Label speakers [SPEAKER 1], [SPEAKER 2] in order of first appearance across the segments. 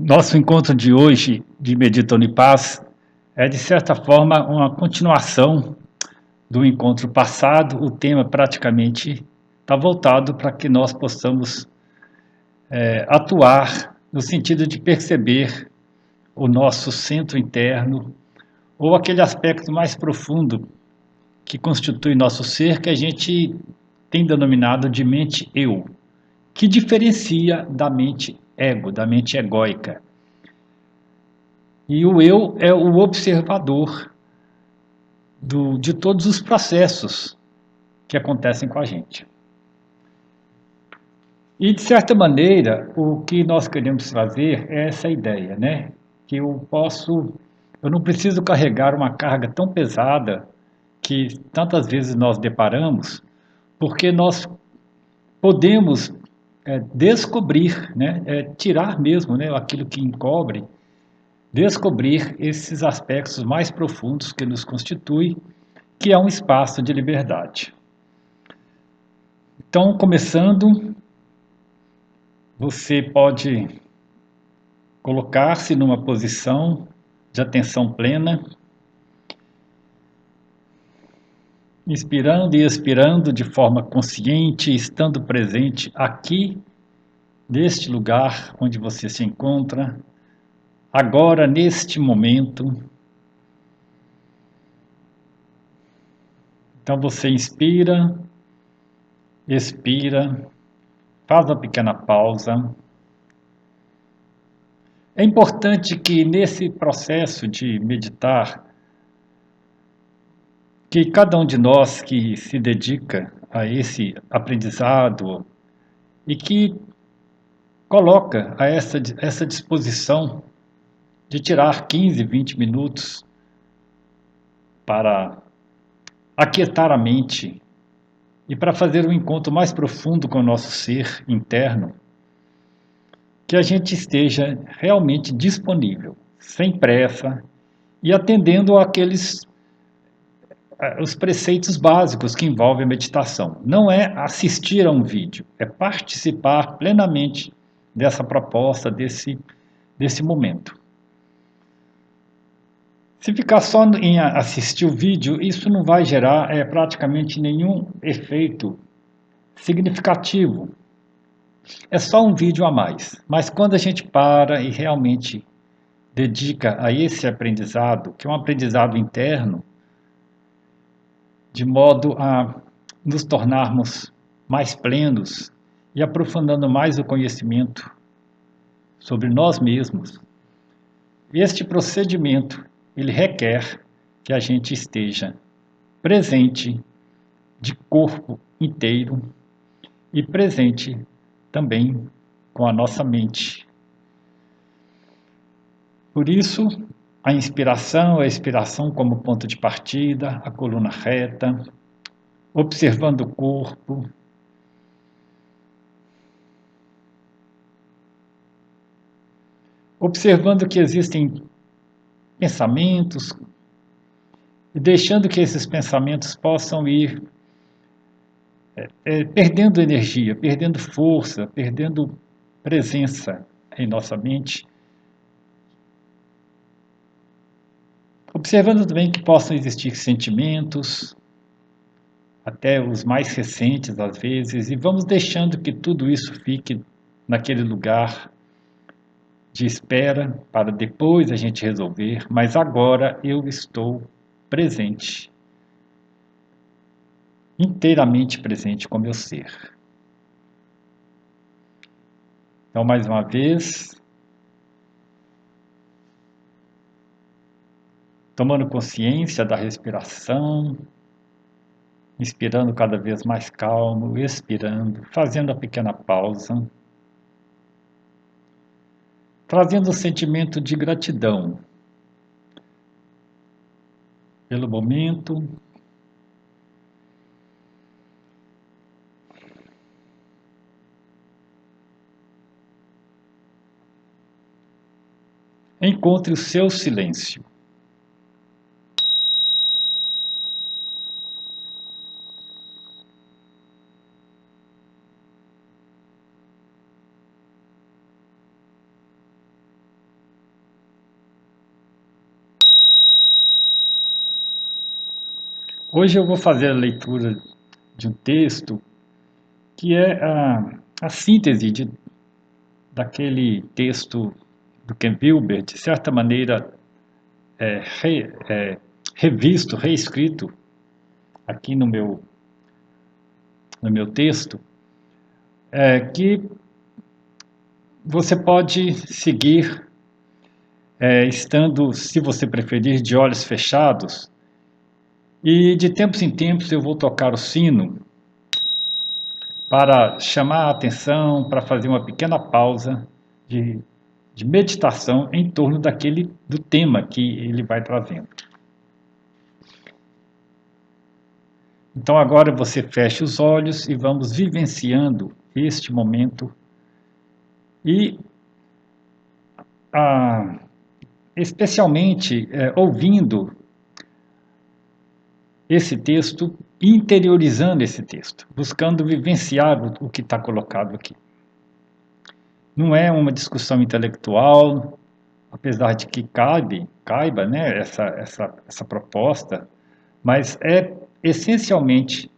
[SPEAKER 1] Nosso encontro de hoje, de Meditando em Paz, é de certa forma uma continuação do encontro passado. O tema praticamente está voltado para que nós possamos atuar no sentido de perceber o nosso centro interno ou aquele aspecto mais profundo que constitui nosso ser, que a gente tem denominado de mente eu, que diferencia da mente ego, da mente egóica. E o eu é o observador de todos os processos que acontecem com a gente. E, de certa maneira, o que nós queremos trazer é essa ideia, né? Que eu não preciso carregar uma carga tão pesada que tantas vezes nós deparamos, porque nós podemos descobrir, né? Tirar mesmo, né? Aquilo que encobre, descobrir esses aspectos mais profundos que nos constituem, que é um espaço de liberdade. Então, começando, você pode colocar-se numa posição de atenção plena, inspirando e expirando de forma consciente, estando presente aqui, neste lugar onde você se encontra, agora, neste momento. Então, você inspira, expira, faz uma pequena pausa. É importante que nesse processo de meditar, que cada um de nós que se dedica a esse aprendizado e que coloca a essa disposição de tirar 15, 20 minutos para aquietar a mente e para fazer um encontro mais profundo com o nosso ser interno, que a gente esteja realmente disponível, sem pressa e atendendo àqueles os preceitos básicos que envolvem a meditação. Não é assistir a um vídeo, é participar plenamente dessa proposta, desse momento. Se ficar só em assistir o vídeo, isso não vai gerar praticamente nenhum efeito significativo. É só um vídeo a mais. Mas quando a gente para e realmente dedica a esse aprendizado, que é um aprendizado interno, de modo a nos tornarmos mais plenos e aprofundando mais o conhecimento sobre nós mesmos, este procedimento ele requer que a gente esteja presente de corpo inteiro e presente também com a nossa mente. Por isso, a inspiração, a expiração como ponto de partida, a coluna reta, observando o corpo, observando que existem pensamentos e deixando que esses pensamentos possam ir perdendo energia, perdendo força, perdendo presença em nossa mente. Observando também que possam existir sentimentos, até os mais recentes às vezes, e vamos deixando que tudo isso fique naquele lugar de espera para depois a gente resolver, mas agora eu estou presente, inteiramente presente com meu ser. Então, mais uma vez, tomando consciência da respiração, inspirando cada vez mais calmo, expirando, fazendo a pequena pausa, trazendo o sentimento de gratidão pelo momento, encontre o seu silêncio. Hoje eu vou fazer a leitura de um texto que é a síntese daquele texto do Ken Wilber, de certa maneira é, re, é, revisto, reescrito aqui no meu texto, que você pode seguir estando, se você preferir, de olhos fechados, e de tempos em tempos eu vou tocar o sino para chamar a atenção, para fazer uma pequena pausa de, de meditação em torno do tema que ele vai trazendo. Então agora você fecha os olhos e vamos vivenciando este momento e especialmente ouvindo esse texto, interiorizando esse texto, buscando vivenciar o que está colocado aqui. Não é uma discussão intelectual, apesar de que caiba, né, essa proposta, mas é essencialmente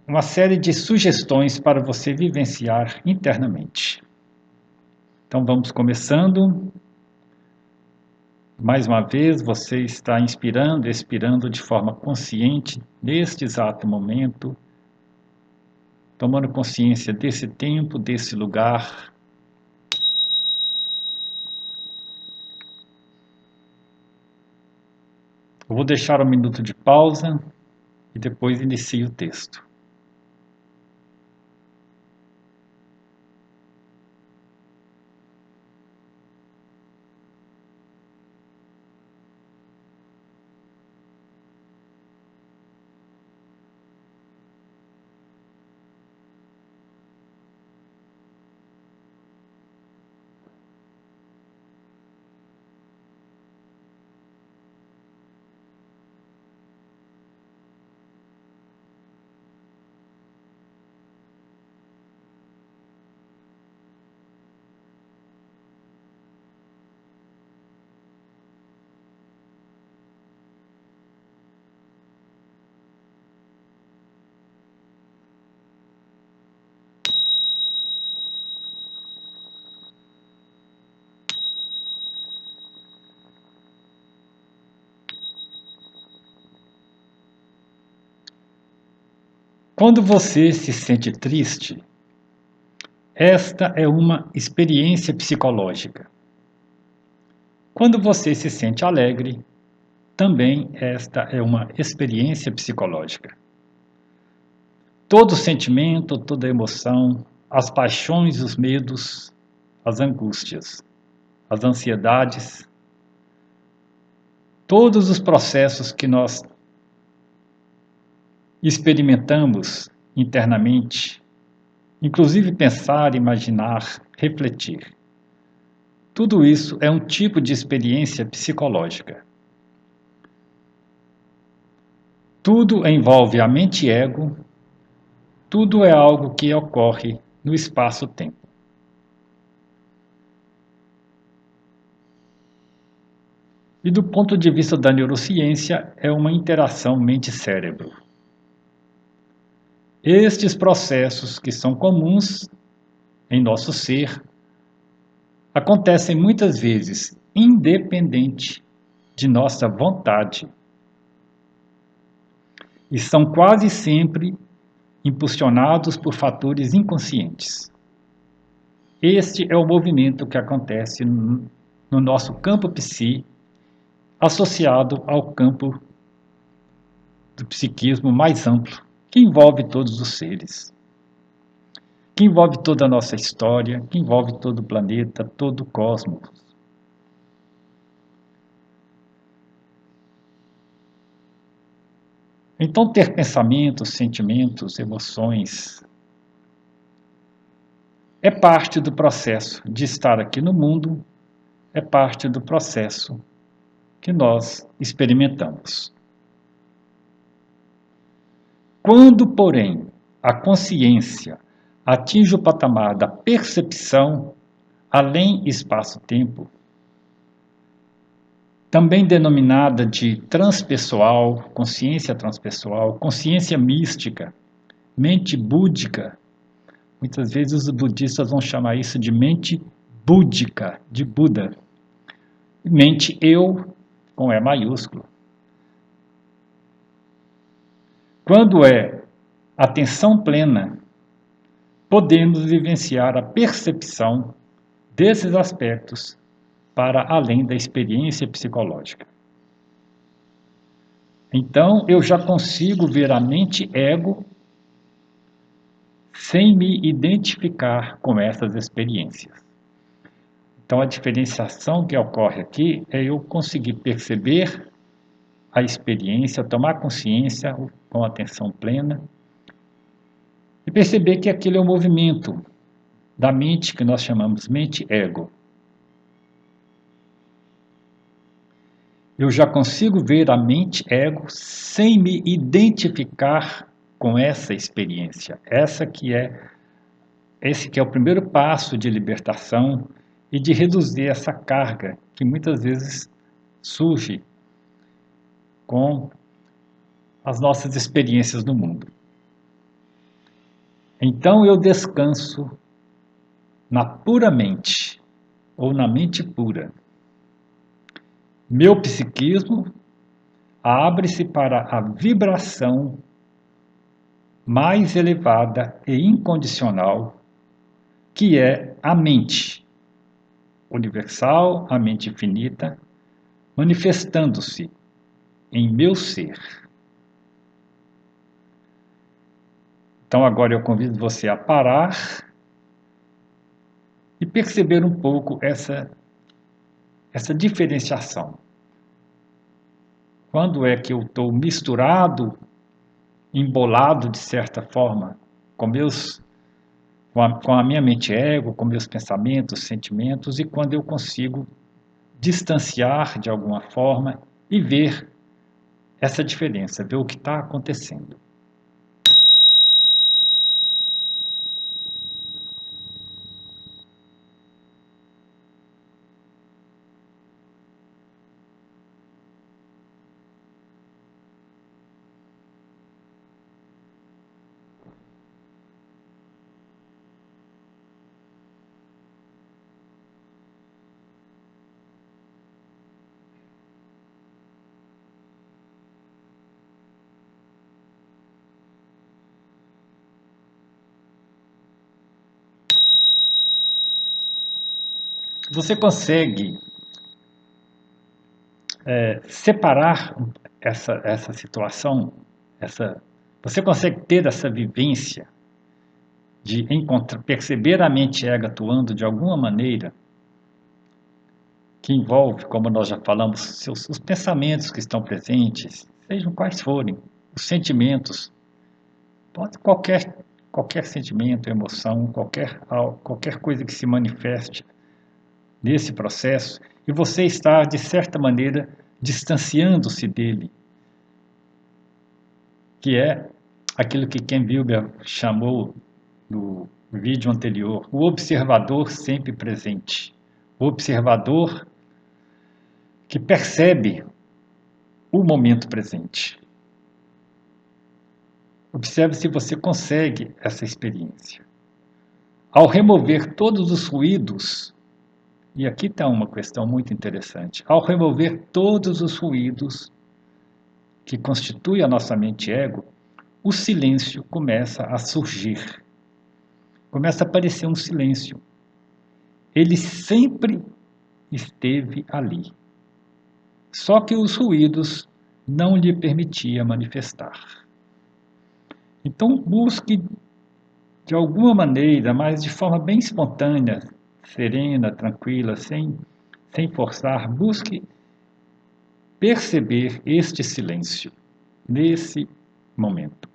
[SPEAKER 1] uma série de sugestões para você vivenciar internamente. Então vamos começando. Mais uma vez, você está inspirando, expirando de forma consciente neste exato momento, tomando consciência desse tempo, desse lugar. Eu vou deixar um minuto de pausa e depois inicio o texto. Quando você se sente triste, esta é uma experiência psicológica. Quando você se sente alegre, também esta é uma experiência psicológica. Todo sentimento, toda emoção, as paixões, os medos, as angústias, as ansiedades, todos os processos que nós experimentamos internamente, inclusive pensar, imaginar, refletir. Tudo isso é um tipo de experiência psicológica. Tudo envolve a mente e ego, tudo é algo que ocorre no espaço-tempo. E do ponto de vista da neurociência, é uma interação mente-cérebro. Estes processos que são comuns em nosso ser acontecem muitas vezes independente de nossa vontade e são quase sempre impulsionados por fatores inconscientes. Este é o movimento que acontece no nosso campo psi, associado ao campo do psiquismo mais amplo, que envolve todos os seres, que envolve toda a nossa história, que envolve todo o planeta, todo o cosmos. Então, ter pensamentos, sentimentos, emoções é parte do processo de estar aqui no mundo, é parte do processo que nós experimentamos. Quando, porém, a consciência atinge o patamar da percepção, além espaço-tempo, também denominada de transpessoal, consciência mística, mente búdica. Muitas vezes os budistas vão chamar isso de mente búdica, de Buda. Mente eu, com E maiúsculo. Quando é atenção plena, podemos vivenciar a percepção desses aspectos para além da experiência psicológica. Então, eu já consigo ver a mente ego sem me identificar com essas experiências. Então, a diferenciação que ocorre aqui é eu conseguir perceber a experiência, tomar consciência com atenção plena e perceber que aquilo é um movimento da mente que nós chamamos mente-ego. Eu já consigo ver a mente-ego sem me identificar com essa experiência. Esse que é o primeiro passo de libertação e de reduzir essa carga que muitas vezes surge com as nossas experiências no mundo. Então eu descanso na pura mente, ou na mente pura. Meu psiquismo abre-se para a vibração mais elevada e incondicional, que é a mente universal, a mente infinita, manifestando-se em meu ser. Então agora eu convido você a parar e perceber um pouco essa diferenciação. Quando é que eu estou misturado, embolado de certa forma, com a minha mente ego, com meus pensamentos, sentimentos, e quando eu consigo distanciar de alguma forma e ver essa diferença, ver o que está acontecendo. Você consegue separar essa situação, você consegue ter essa vivência de perceber a mente ego atuando de alguma maneira que envolve, como nós já falamos, os pensamentos que estão presentes, sejam quais forem, os sentimentos, pode qualquer sentimento, emoção, qualquer coisa que se manifeste nesse processo, e você está, de certa maneira, distanciando-se dele, que é aquilo que Ken Wilber chamou no vídeo anterior, o observador sempre presente. O observador que percebe o momento presente. Observe se você consegue essa experiência. Ao remover todos os ruídos, e aqui está uma questão muito interessante, ao remover todos os ruídos que constituem a nossa mente ego, o silêncio começa a surgir. Começa a aparecer um silêncio. Ele sempre esteve ali. Só que os ruídos não lhe permitia manifestar. Então busque de alguma maneira, mas de forma bem espontânea, serena, tranquila, sem forçar, busque perceber este silêncio nesse momento.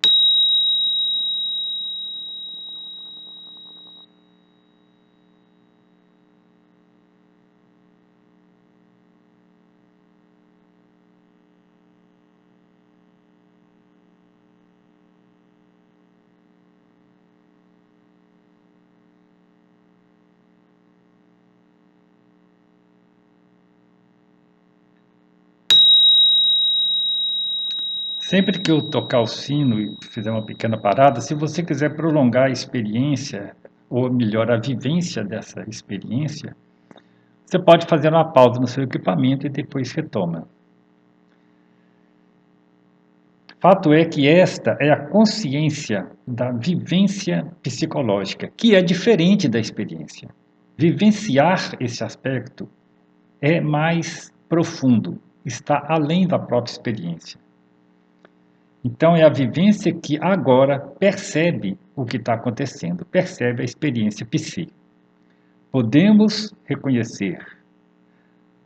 [SPEAKER 1] Sempre que eu tocar o sino e fizer uma pequena parada, se você quiser prolongar a experiência, ou melhor, a vivência dessa experiência, você pode fazer uma pausa no seu equipamento e depois retoma. Fato é que esta é a consciência da vivência psicológica, que é diferente da experiência. Vivenciar esse aspecto é mais profundo, está além da própria experiência. Então, é a vivência que agora percebe o que está acontecendo, percebe a experiência psi. Podemos reconhecer,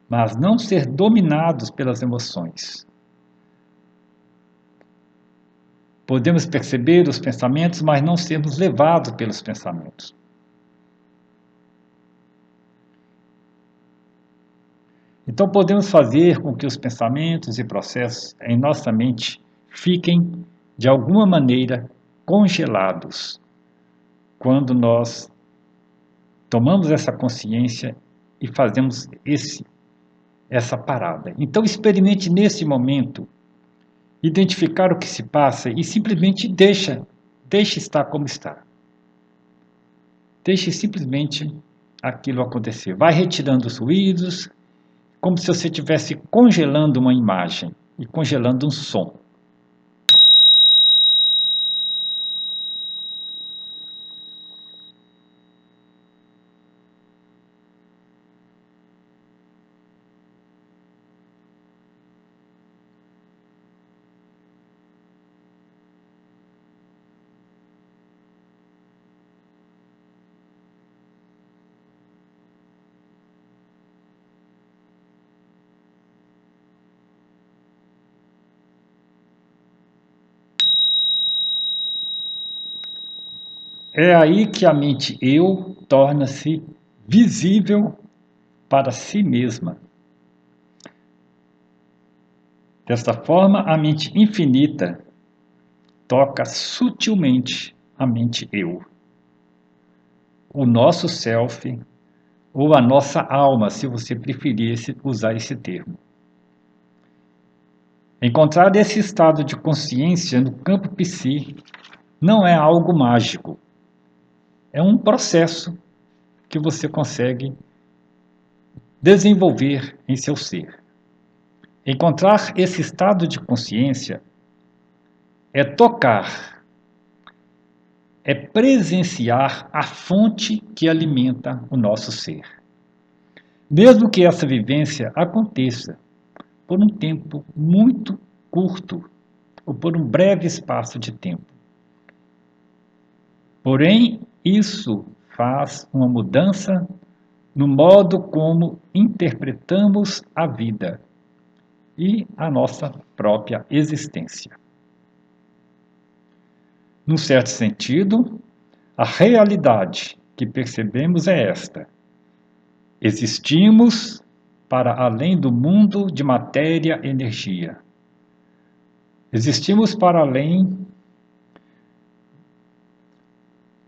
[SPEAKER 1] mas não ser dominados pelas emoções. Podemos perceber os pensamentos, mas não sermos levados pelos pensamentos. Então, podemos fazer com que os pensamentos e processos em nossa mente fiquem, de alguma maneira, congelados quando nós tomamos essa consciência e fazemos essa parada. Então, experimente nesse momento identificar o que se passa e simplesmente deixe estar como está. Deixe simplesmente aquilo acontecer. Vai retirando os ruídos, como se você estivesse congelando uma imagem e congelando um som. É aí que a mente eu torna-se visível para si mesma. Desta forma, a mente infinita toca sutilmente a mente eu. O nosso self, ou a nossa alma, se você preferir usar esse termo. Encontrar esse estado de consciência no campo psi não é algo mágico. É um processo que você consegue desenvolver em seu ser. Encontrar esse estado de consciência é tocar, é presenciar a fonte que alimenta o nosso ser. Mesmo que essa vivência aconteça por um tempo muito curto ou por um breve espaço de tempo. Porém, isso faz uma mudança no modo como interpretamos a vida e a nossa própria existência. Num certo sentido, a realidade que percebemos é esta: existimos para além do mundo de matéria e energia. Existimos para além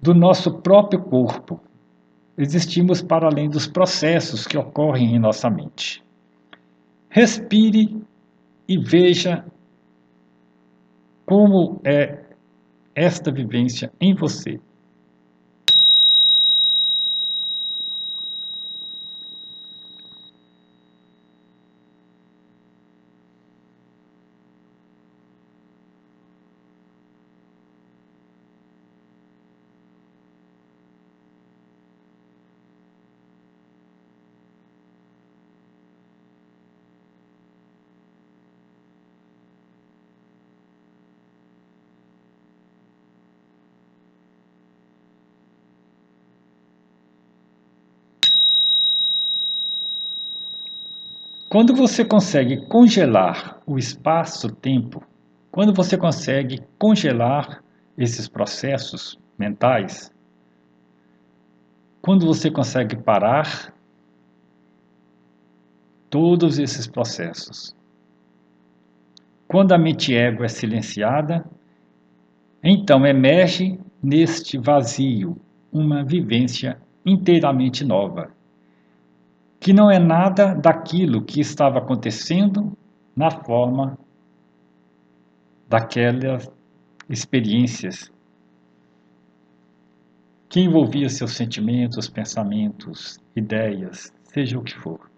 [SPEAKER 1] do nosso próprio corpo. Existimos para além dos processos que ocorrem em nossa mente. Respire e veja como é esta vivência em você. Quando você consegue congelar o espaço-tempo, quando você consegue congelar esses processos mentais, quando você consegue parar todos esses processos, quando a mente ego é silenciada, então emerge neste vazio uma vivência inteiramente nova, que não é nada daquilo que estava acontecendo na forma daquelas experiências que envolviam seus sentimentos, pensamentos, ideias, seja o que for.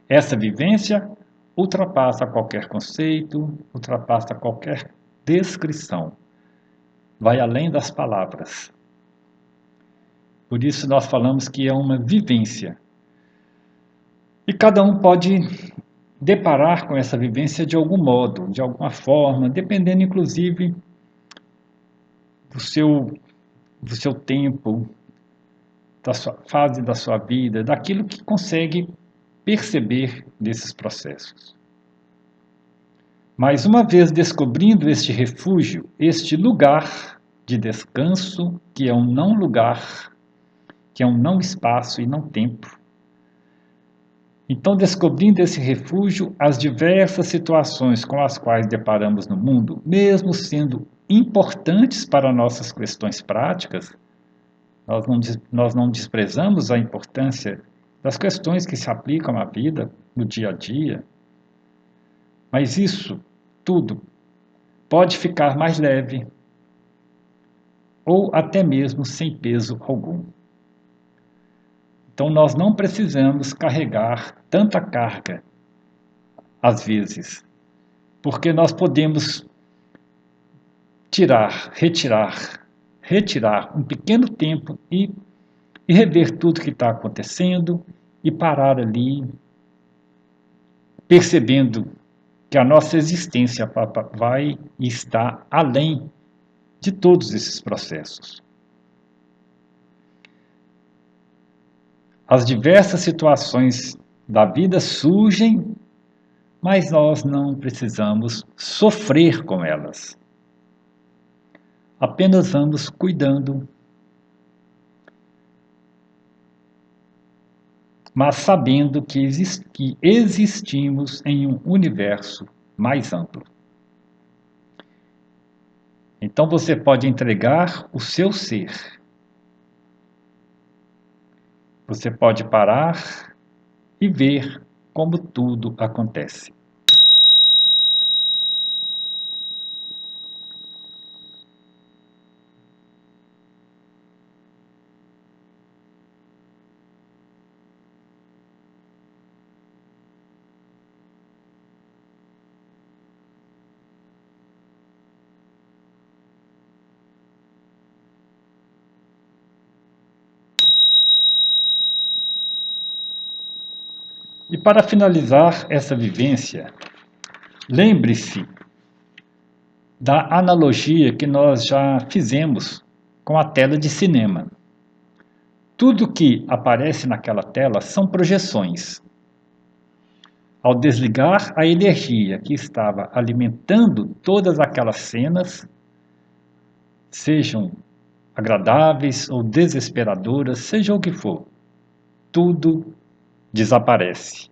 [SPEAKER 1] Essa vivência ultrapassa qualquer conceito, ultrapassa qualquer descrição, vai além das palavras. Por isso nós falamos que é uma vivência. E cada um pode deparar com essa vivência de algum modo, de alguma forma, dependendo inclusive do seu tempo, da sua fase da sua vida, daquilo que consegue perceber desses processos. Mas uma vez descobrindo este refúgio, este lugar de descanso, que é um não lugar, que é um não espaço e não tempo, então, descobrindo esse refúgio, as diversas situações com as quais deparamos no mundo, mesmo sendo importantes para nossas questões práticas, nós não desprezamos a importância das questões que se aplicam à vida, no dia a dia, mas isso tudo pode ficar mais leve ou até mesmo sem peso algum. Então, nós não precisamos carregar tanta carga, às vezes, porque nós podemos retirar um pequeno tempo e rever tudo que está acontecendo e parar ali, percebendo que a nossa existência vai e está além de todos esses processos. As diversas situações da vida surgem, mas nós não precisamos sofrer com elas. Apenas vamos cuidando, mas sabendo que existimos em um universo mais amplo. Então você pode entregar o seu ser. Você pode parar e ver como tudo acontece. E para finalizar essa vivência, lembre-se da analogia que nós já fizemos com a tela de cinema. Tudo que aparece naquela tela são projeções. Ao desligar a energia que estava alimentando todas aquelas cenas, sejam agradáveis ou desesperadoras, seja o que for, tudo desaparece.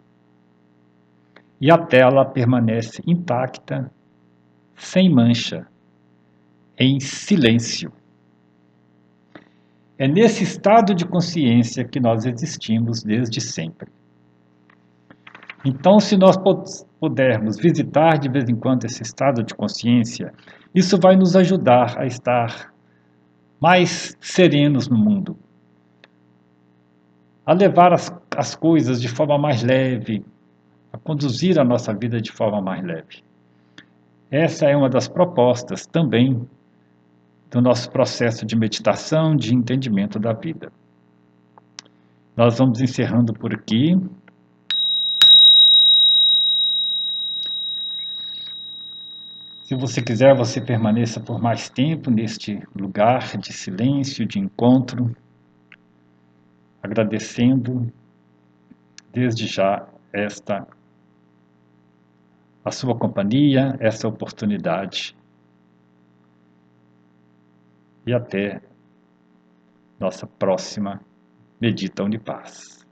[SPEAKER 1] E a tela permanece intacta, sem mancha, em silêncio. É nesse estado de consciência que nós existimos desde sempre. Então, se nós pudermos visitar de vez em quando esse estado de consciência, isso vai nos ajudar a estar mais serenos no mundo, a levar as coisas de forma mais leve, a conduzir a nossa vida de forma mais leve. Essa é uma das propostas também do nosso processo de meditação, de entendimento da vida. Nós vamos encerrando por aqui. Se você quiser, você permaneça por mais tempo neste lugar de silêncio, de encontro, agradecendo desde já a sua companhia, essa oportunidade. E até nossa próxima Medita Unipaz.